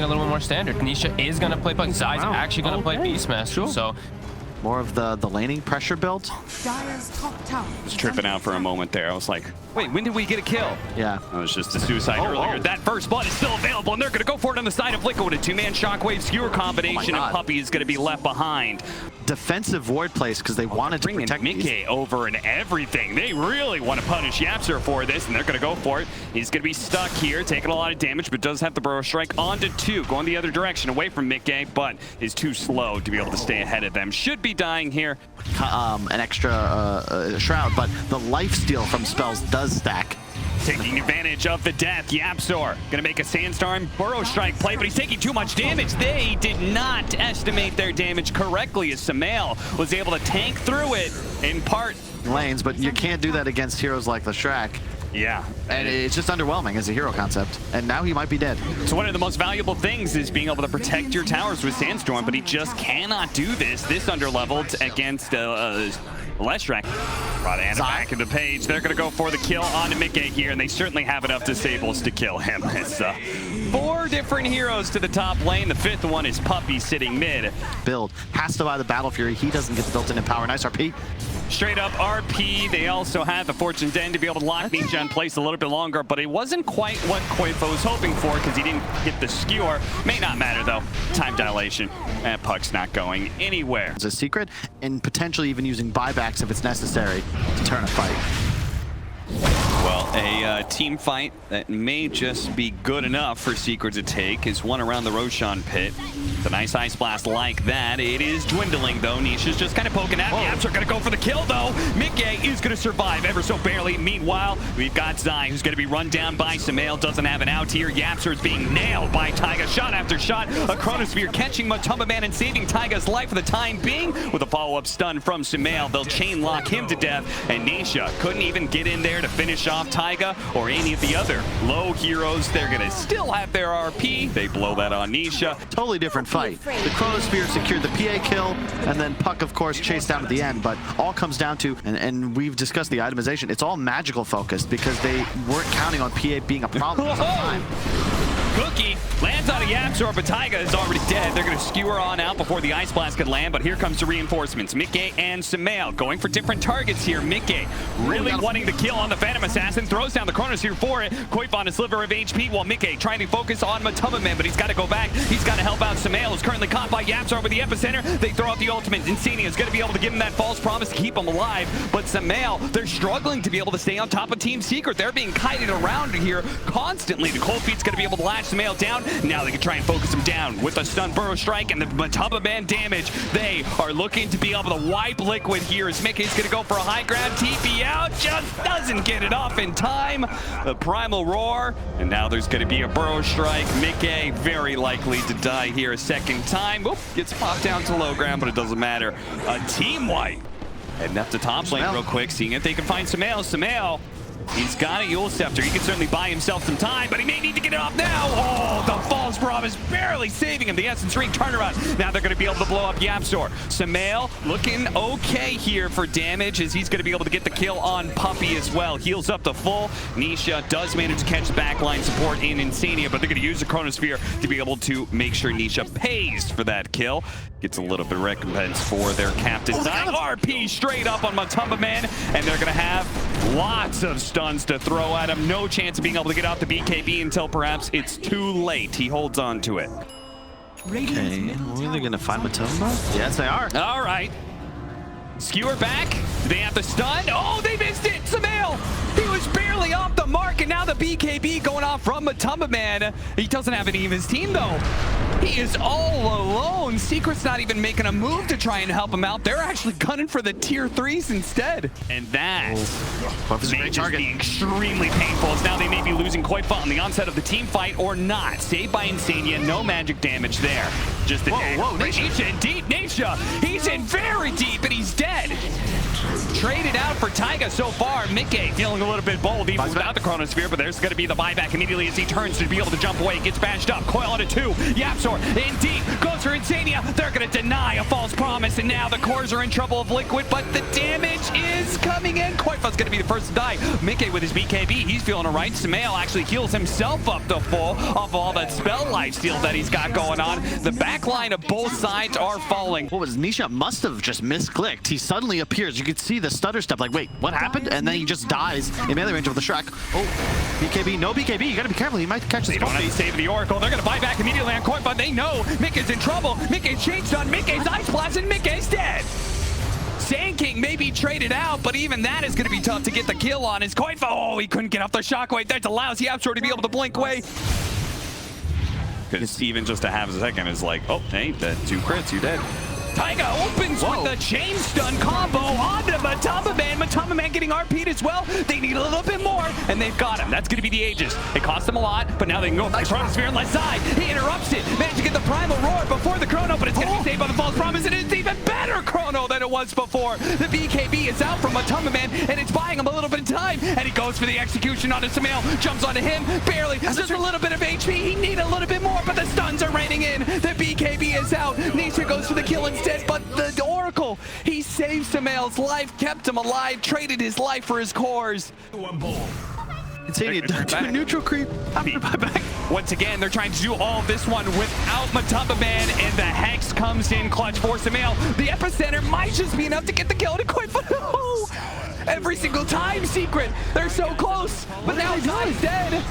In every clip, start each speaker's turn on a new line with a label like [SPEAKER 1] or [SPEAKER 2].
[SPEAKER 1] a little bit more standard. Nisha is going to play Puck. Zai's actually going to play Beastmaster.
[SPEAKER 2] Sure.
[SPEAKER 1] So
[SPEAKER 3] more of the laning pressure build.
[SPEAKER 2] Was tripping out for a moment there. I was like, wait, when did we get a kill?
[SPEAKER 3] Yeah.
[SPEAKER 2] That was just a suicide earlier. That first blood is still available, and they're going to go for it on the side of Liquid. A two-man shockwave skewer combination, and Puppey is going to be left behind.
[SPEAKER 3] Defensive ward place because they wanted to protect
[SPEAKER 2] Mickey over and everything. They really want to punish Yapster for this, and they're going to go for it. He's going to be stuck here, taking a lot of damage, but does have the Burrow Strike onto 2, going the other direction, away from Mickey, but is too slow to be able to stay ahead of them. Should be dying here.
[SPEAKER 3] An extra shroud, but the lifesteal from spells does stack.
[SPEAKER 2] Taking advantage of the death, Yapsor gonna make a Sandstorm Burrow Strike play, but he's taking too much damage. They did not estimate their damage correctly as Sumail was able to tank through it in part.
[SPEAKER 3] Lanes, but you can't do that against heroes like the Shrek.
[SPEAKER 2] Yeah.
[SPEAKER 3] And it's just underwhelming as a hero concept. And now he might be dead.
[SPEAKER 2] So one of the most valuable things is being able to protect your towers with Sandstorm, but he just cannot do this underleveled against Leshrac. Brought Anna back into Page. They're going to go for the kill onto Mickey here, and they certainly have enough disables to kill him. It's 4 different heroes to the top lane. The 5th one is Puppey sitting mid.
[SPEAKER 3] Build has to buy the Battle Fury. He doesn't get the built-in power. Nice RP.
[SPEAKER 2] Straight up RP. They also had the Fortune's End to be able to lock Nisha in place a little bit longer, but it wasn't quite what Koifa was hoping for because he didn't get the skewer. May not matter though. Time dilation. That Puck's not going anywhere.
[SPEAKER 3] It's a secret, and potentially even using buybacks if it's necessary to turn a fight.
[SPEAKER 2] Well, a team fight that may just be good enough for Secret to take is one around the Roshan pit. The nice Ice Blast like that. It is dwindling, though. Nisha's just kind of poking at him. Yaps are going to go for the kill, though. Mickey is going to survive ever so barely. Meanwhile, we've got Zai, who's going to be run down by Sumail. Doesn't have an out here. Yapster is being nailed by Taiga. Shot after shot. A Chronosphere catching Matumba Man and saving Taiga's life for the time being. With a follow-up stun from Sumail, they'll chain lock him to death. And Nisha couldn't even get in there to finish off Taiga or any of the other low heroes. They're going to still have their RP. They blow that on Nisha.
[SPEAKER 3] Totally different fight. The Chronosphere secured the PA kill, and then Puck, of course, chased down at the end. But all comes down to, and we've discussed the itemization, it's all magical focused because they weren't counting on PA being a problem at the time.
[SPEAKER 2] Cookie lands on a Yapsor, but Taiga is already dead. They're going to skewer on out before the Ice Blast could land, but here comes the reinforcements. Mickey and Sumail going for different targets here. Mickey really wanting the kill on the Phantom Assassin, throws down the Chronosphere for it. Koifa on a sliver of HP, while Mickey trying to focus on Matumba Man, but he's got to go back. He's got to help out Sumail, who's currently caught by Yapsor with the epicenter. They throw out the ultimate. Insania is going to be able to give him that false promise to keep him alive, but Sumail, they're struggling to be able to stay on top of Team Secret. They're being kited around here constantly. The Cold Feet's going to be able to latch Sumail down. Now they can try and focus him down with a stun Burrow Strike and the Matumba Man damage. They are looking to be able to wipe Liquid here as Mickey's going to go for a high ground TP out. Just doesn't get it off in time. The Primal Roar, and now there's going to be a Burrow Strike. Mickey very likely to die here a second time. Whoop, gets popped down to low ground, but it doesn't matter. A team wipe. Heading up to top lane real quick, seeing if they can find Sumail. Sumail, he's got a Yule Scepter. He can certainly buy himself some time, but he may need to get it off now. Oh, the false promise barely saving him. The Essence Ring turnaround. Now they're going to be able to blow up Yapsor. Sumail looking okay here for damage as he's going to be able to get the kill on Puppey as well. Heals up to full. Nisha does manage to catch backline support in Insania, but they're going to use the Chronosphere to be able to make sure Nisha pays for that kill. Gets a little bit of recompense for their captain. RP straight up on Matumba Man, and they're going to have lots of stuns to throw at him. No chance of being able to get out the BKB until perhaps it's too late. He holds on to it.
[SPEAKER 3] Okay, are they going to find Matumba? Yes, they are.
[SPEAKER 2] All right. Skewer back. Do they have the stun? Oh, they missed it. Sumail, he was barely off the mark, and now the BKB going off from Matumba Man. He doesn't have any of his team, though. He is all alone. Secret's not even making a move to try and help him out. They're actually gunning for the tier 3s instead. And that may just be extremely painful, as now they may be losing Koifa on the onset of the team fight or not. Saved by Insania, no magic damage there. Just the
[SPEAKER 3] whoa,
[SPEAKER 2] Nisha in deep. Nisha, he's in very deep, and he's dead. Traded out for Taiga so far. Mickey feeling a little bit bold even without the Chronosphere, but there's going to be the buyback immediately as he turns to be able to jump away. Gets bashed up. Coil onto 2. Yapzor in deep. Goes for Insania. They're going to deny a false promise, and now the cores are in trouble of Liquid, but the damage is coming in. Koifa's going to be the first to die. Mickey with his BKB, he's feeling all right. Sumail actually heals himself up to full off of all that spell lifesteal that he's got going on. The back line of both sides are falling.
[SPEAKER 3] What was Nisha must have just misclicked. He suddenly appears. You could see the stutter step, like, wait, what happened? And then he just dies in melee range of the Shrek. Oh, BKB, no BKB. You gotta be careful. He might catch the
[SPEAKER 2] They don't have to save the Oracle. They're gonna buy back immediately on Koifa. They know Mickey's in trouble. Mickey's changed on Mickey's Ice Blast, and Mickey's dead. Sand King may be traded out, but even that is going to be tough to get the kill on. His Koifa, oh, he couldn't get off the shockwave. That allows Yapzor to be able to blink away. Because even just to have a second is like, oh, hey, the 2 crits, you're dead. Taiga opens with the chain stun combo onto Matamba Man. Matamba Man getting RP'd as well. They need a little bit more, and they've got him. That's going to be the Aegis. It cost them a lot, but now they can go for the Chronosphere and Lazai. He interrupts it. Managed to get the Primal Roar before the Chrono, but it's going to be saved by the False Promise, and it's even better Chrono than it was before. The BKB is out from Matamba Man, and it's buying him a little bit of time, and he goes for the execution onto Sumail. Jumps onto him, barely. Just a little bit of HP. He needed a little bit more, but the stuns are raining in. The BKB is out. Nisha goes for the kill instead, but the Oracle, he saved Sumail's life, kept him alive, traded his life for his cores.
[SPEAKER 3] Insania, neutral creep after buyback.
[SPEAKER 2] Once again, they're trying to do all of this one without Matamba Man, and the Hex comes in clutch for Sumail. The Epicenter might just be enough to get the kill to Koifa. No! Every single time, Secret. They're so close, but now Zai's dead.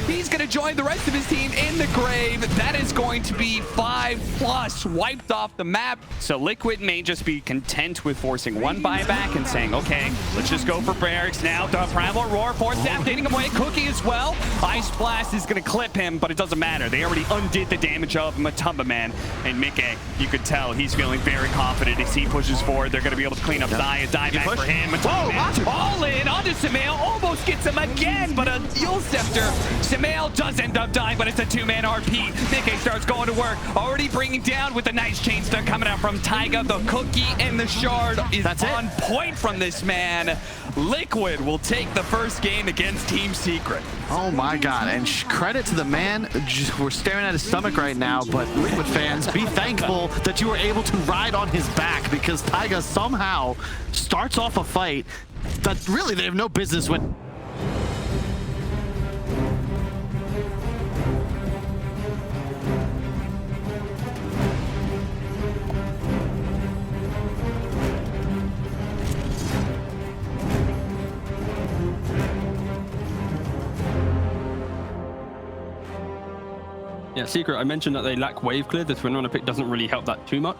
[SPEAKER 2] He's going to join the rest of his team in the grave. That is going to be 5+ wiped off the map. So Liquid may just be content with forcing one buyback and saying, okay, let's just go for Barracks now. The Primal Roar, Force Zap, getting him away. Cookie as well. Ice Blast is going to clip him, but it doesn't matter. They already undid the damage of Matamba Man. And Mickey, you could tell he's feeling very confident as he pushes forward. They're going to be able to clean up Zai. A die back for him. Matamba Man all in onto Sumail. Almost gets him again, but a Yule Scepter. Sumail does end up dying, but it's a 2-man RP. Mickey starts going to work. Already bringing down with a nice chain stun coming out from Taiga. The Cookie and the Shard is on point from this man. Liquid will take the first game against Team Secret.
[SPEAKER 3] Oh my God, and credit to the man. We're staring at his stomach right now, but Liquid fans, be thankful that you were able to ride on his back, because Taiga somehow starts off a fight that really they have no business with.
[SPEAKER 4] Yeah, Secret, I mentioned that they lack wave clear. The Twin Runner pick doesn't really help that too much.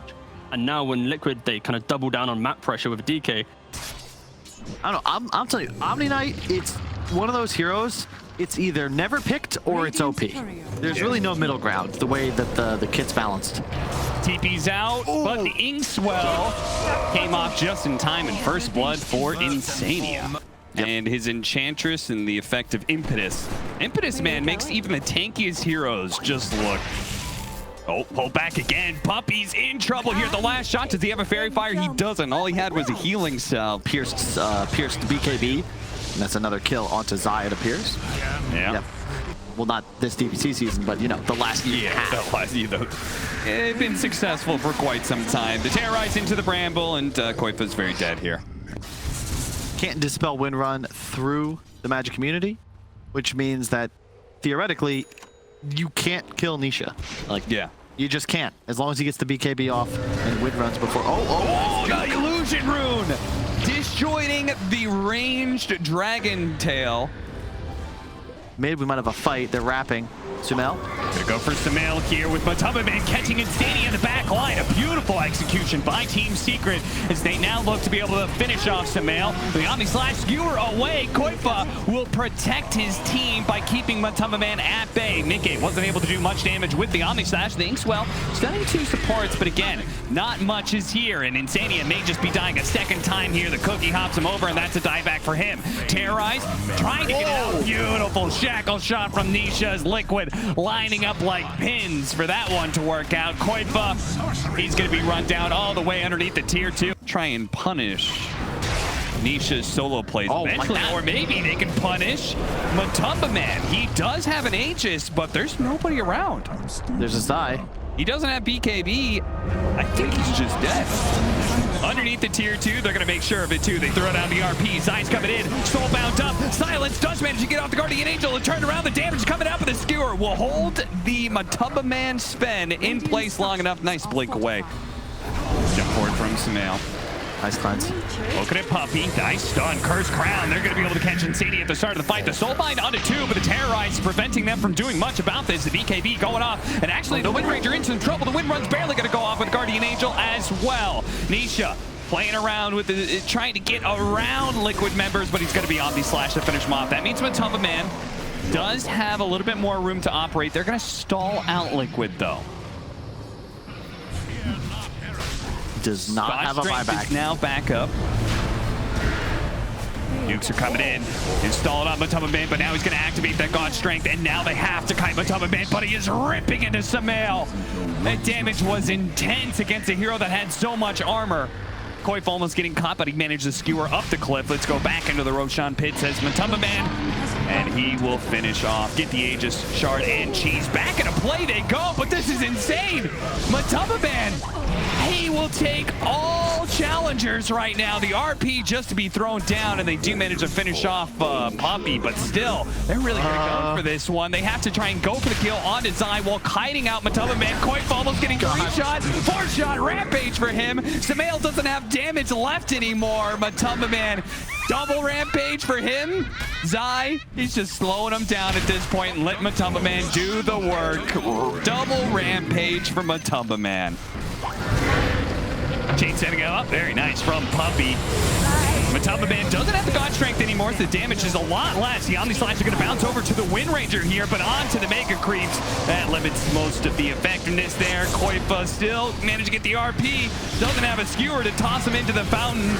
[SPEAKER 4] And now when Liquid, they kind of double down on map pressure with a DK.
[SPEAKER 3] I don't know, I'm telling you, Omni Knight, it's one of those heroes, it's either never picked or it's OP. There's really no middle ground, the way that the kit's balanced.
[SPEAKER 2] TP's out, but the Inkswell came off just in time in first blood for Insania. And his Enchantress and the effect of Impetus. Impetus, man, makes even the tankiest heroes just look... Oh, pull back again. Puppy's in trouble here. The last shot, does he have a Fairy Fire? He doesn't. All he had was a healing cell.
[SPEAKER 3] Pierced BKB. And that's another kill onto Zai, it appears.
[SPEAKER 2] Yeah.
[SPEAKER 3] Yep. Well, not this DPC season, but, you know, the last year.
[SPEAKER 2] Yeah, the last year, though. It's been successful for quite some time. The Terrorize into the Bramble, and Koifa's very dead here.
[SPEAKER 3] Can't dispel win run through the Magic community, which means that theoretically you can't kill Nisha. Like,
[SPEAKER 2] yeah,
[SPEAKER 3] you just can't, as long as he gets the BKB off and win runs before.
[SPEAKER 2] Oh, the illusion rune disjoining the ranged dragon tail.
[SPEAKER 3] Maybe we might have a fight. They're wrapping. Sumail.
[SPEAKER 2] Gonna go for Sumail here with Matamba Man catching Insania in the back line. A beautiful execution by Team Secret as they now look to be able to finish off Sumail. The Omni Slash skewer away. Koifa will protect his team by keeping Matamba Man at bay. Mickey wasn't able to do much damage with the Omni Slash. The Inkswell stunning 2 supports, but again, not much is here. And Insania may just be dying a second time here. The Cookie hops him over, and that's a dieback for him. Terrorize, trying to get out. Beautiful shit shackle shot from Nisha as Liquid lining up like pins for that one to work out. Koifa, he's going to be run down all the way underneath the tier 2. Try and punish Nisha's solo plays eventually, or maybe they can punish Matumba Man. He does have an Aegis, but there's nobody around.
[SPEAKER 3] There's a Zai.
[SPEAKER 2] He doesn't have BKB. I think he's just dead. Underneath the tier 2, they're going to make sure of it too. They throw down the RP. Zai's coming in. Soul bound up. Silence does manage to get off the Guardian Angel and turn around. The damage coming out, but the skewer will hold the Matumba Man spin in place long enough. Nice blink away. Jump forward from Sumail.
[SPEAKER 3] Nice cleanse.
[SPEAKER 2] Looking at Puppy. Nice stun. Curse Crown. They're going to be able to catch Insanity at the start of the fight. The Soulbind onto 2, but the Terrorize is preventing them from doing much about this. The BKB going off. And actually, the Wind Ranger into some trouble. The Wind Run's barely going to go off with Guardian Angel as well. Nisha playing around with trying to get around Liquid members, but he's going to be Omni Slash to finish him off. That means Matumba Man does have a little bit more room to operate. They're going to stall out Liquid, though.
[SPEAKER 3] Does not have a buyback.
[SPEAKER 2] Is now back up. Nukes are coming in. Installed on Matumba Man, but now he's going to activate that God Strength, and now they have to kite Matumba Man, but he is ripping into Sumail. That damage was intense against a hero that had so much armor. Koif almost getting caught, but he managed to skewer up the cliff. Let's go back into the Roshan pit, says Matumba Man, and he will finish off. Get the Aegis, Shard, and Cheese. Back into play they go, but this is insane. Matumba Man, he will take all challengers right now. The RP just to be thrown down, and they do manage to finish off Poppy, but still, they're really going to go for this one. They have to try and go for the kill onto Zai while kiting out Matumba Man. Koif almost getting 3-shot, 4-shot Rampage for him. Sumail doesn't have damage left anymore. Matumba Man, double Rampage for him. Zai, he's just slowing him down at this point and let Matumba Man do the work. Double Rampage for Matumba Man. Chain setting it up. Very nice from Puppy. Matumba Man doesn't have the God Strength anymore, so the damage is a lot less. The Omni Slash are going to bounce over to the Wind Ranger here, but onto the Mega Creeps. That limits most of the effectiveness there. Koifa still managed to get the RP. Doesn't have a skewer to toss him into the fountain.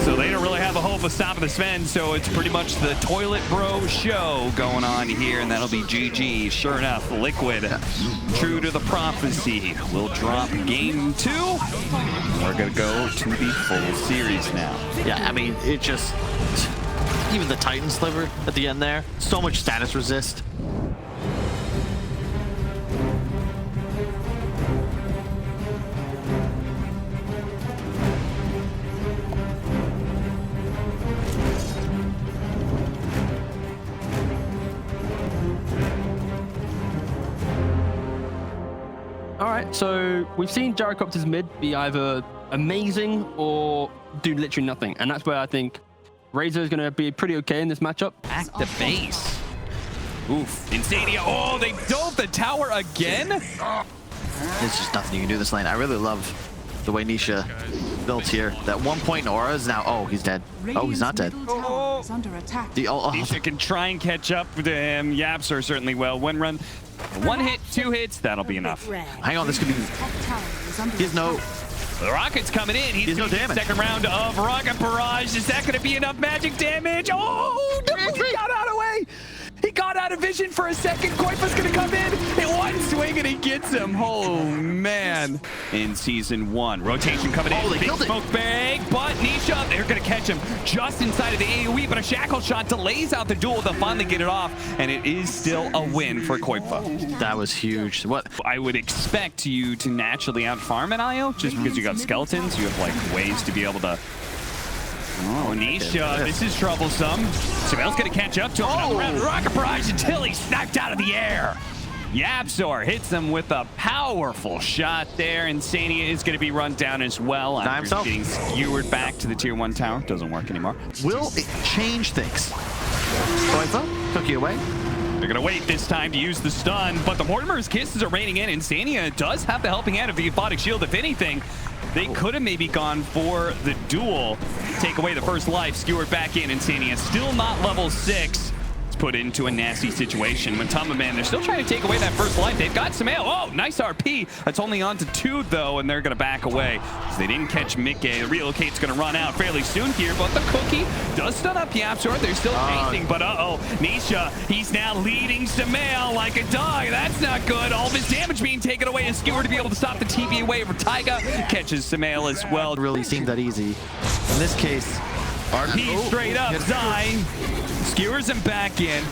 [SPEAKER 2] So they don't really have a hope of stopping the Sven, so it's pretty much the Toilet Bro show going on here, and that'll be GG. Sure enough, Liquid, true to the prophecy, will drop game 2. We're going to go to the full series now.
[SPEAKER 3] Yeah, I mean, it just... Even the Titan sliver at the end there, so much status resist.
[SPEAKER 4] All right, so we've seen Gyrocopter's mid be either amazing or do literally nothing, and that's where I think Razor is going to be pretty okay in this matchup.
[SPEAKER 2] Back to base. Oof. Insania. Oh, they dove the tower again?
[SPEAKER 3] There's just nothing you can do this lane. I really love the way Nisha built here. That 1 point aura is now... Oh, he's dead. Oh, he's not dead.
[SPEAKER 2] Oh. Nisha can try and catch up to him. Yapser certainly will. One run. 1 hit, 2 hits, that'll be enough.
[SPEAKER 3] Hang on, this could be... He has no...
[SPEAKER 2] The Rocket's coming in. He's no damage. Second round of Rocket Barrage. Is that going to be enough magic damage? Oh, no, he got out of the way. He got out of vision for a second. Koifa's going to come in. In one swing, and he gets him. Oh, man. In Season 1. Rotation coming in. Big smoke bag, but Nisha, they're going to catch him just inside of the AoE, but a shackle shot delays out the duel. They'll finally get it off, and it is still a win for Koifa.
[SPEAKER 3] That was huge. What?
[SPEAKER 2] I would expect you to naturally out-farm an IO, just because you got skeletons. You have, like, ways to be able to... Oh, Nisha, this is troublesome. Sumail's going to catch up to him. Another round of Rocket Barrage until he's sniped out of the air. Yapzor hits him with a powerful shot there. Insania is going to be run down as well. After getting skewered back to the tier 1 tower. Doesn't work anymore.
[SPEAKER 3] Will it change things? Koifa, took you away.
[SPEAKER 2] They're going to wait this time to use the stun, but the Mortimer's Kisses are raining in. Insania does have the helping hand of the Aphotic Shield. If anything, they could have maybe gone for the duel. Take away the first life, skewered back in. Insania still not level 6. It's put into a nasty situation. Matamba Man, they're still trying to take away that first life. They've got Sumail. Oh, nice RP. That's only on to 2, though, and they're going to back away. So they didn't catch Mickey. The relocate's going to run out fairly soon here, but the Cookie does stun up Yapzor. They're still chasing, but Nisha, he's now leading Sumail like a dog. That's not good. All of his damage being taken away. A Skewer to be able to stop the TP away from Taiga. Catches Sumail as well.
[SPEAKER 3] It really seemed that easy. In this case,
[SPEAKER 2] RP straight up. Zai skewers him back in.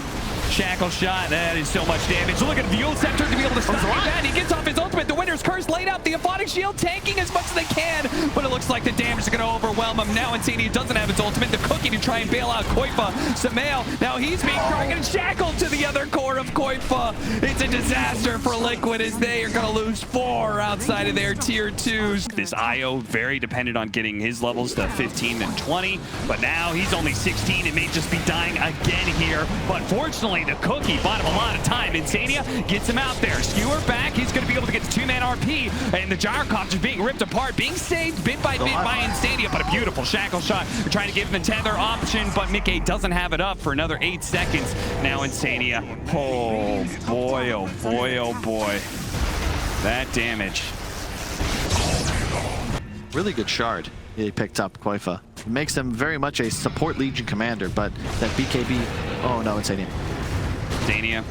[SPEAKER 2] Shackle shot, that is so much damage. Look at Fuel Scepter to be able to stop that. He gets off his ultimate. The Winner's Curse laid out. The Aphotic Shield tanking as much as they can, but it looks like the damage is going to overwhelm him. Now Insania doesn't have his ultimate. The Cookie to try and bail out Koifa. Sumail, now he's being targeted. Shackled to the other core of Koifa. It's a disaster for Liquid as they are going to lose 4 outside of their tier 2s. This IO very dependent on getting his levels to 15 and 20, but now he's only 16. It may just be dying again here, but fortunately the Cookie bought him a lot of time. Insania gets him out there. Skewer back. He's going to be able to get the 2-man RP. And the Gyrocopter's being ripped apart, being saved bit by bit by Insania. But a beautiful shackle shot. They're trying to give him the tether option, but Mickey doesn't have it up for another 8 seconds. Now Insania. Oh boy, oh boy, oh boy. That damage.
[SPEAKER 3] really good shard he picked up, Koifa. It makes him very much a support Legion commander, but that BKB, oh no, Insania.
[SPEAKER 2] Insania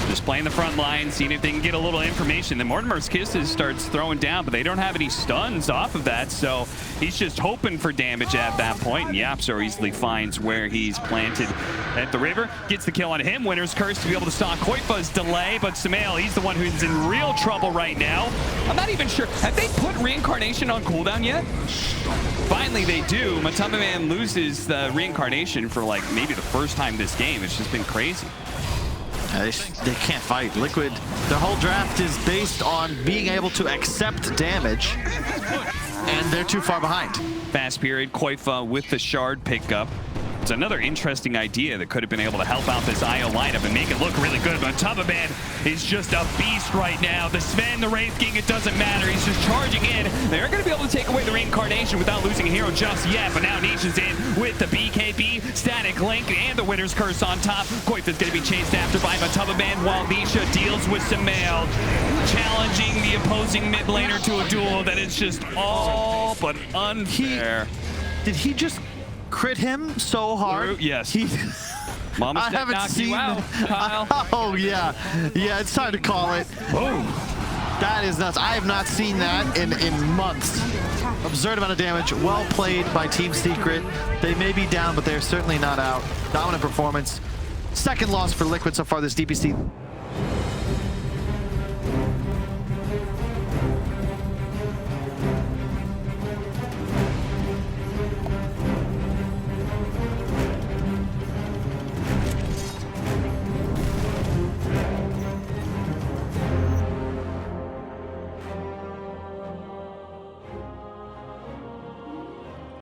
[SPEAKER 2] just playing the front line, seeing if they can get a little information. Then Mortimer's Kisses starts throwing down, but they don't have any stuns off of that, so he's just hoping for damage at that point. And Yapzor easily finds where he's planted at the river. Gets the kill on him. Winner's Curse to be able to stop Koifa's delay, but Sumail, he's the one who's in real trouble right now. I'm not even sure. Have they put Reincarnation on cooldown yet? Finally, they do. Matamba Man loses the Reincarnation for like maybe the first time this game. It's just been crazy.
[SPEAKER 3] They can't fight. Liquid, their whole draft is based on being able to accept damage, and they're too far behind.
[SPEAKER 2] Fast period, Koifa with the shard pickup. It's another interesting idea that could have been able to help out this IO lineup and make it look really good. But Matamba Man is just a beast right now. The Sven, the Wraith King, it doesn't matter. He's just charging in. They're going to be able to take away the Reincarnation without losing a hero just yet. But now Nisha's in with the BKB, Static Link, and the Winner's Curse on top. Koifa's going to be chased after by Matamba Man while Nisha deals with Sumail, challenging the opposing mid laner to a duel that is just all but unfair.
[SPEAKER 3] Did he just crit him so hard?
[SPEAKER 2] Yes. Mama
[SPEAKER 3] I haven't seen
[SPEAKER 2] you out, Kyle.
[SPEAKER 3] Oh yeah, yeah. It's time to call it.
[SPEAKER 2] Boom.
[SPEAKER 3] That is nuts. I have not seen that in months. Absurd amount of damage. Well played by Team Secret. They may be down, but they're certainly not out. Dominant performance. Second loss for Liquid so far this DPC.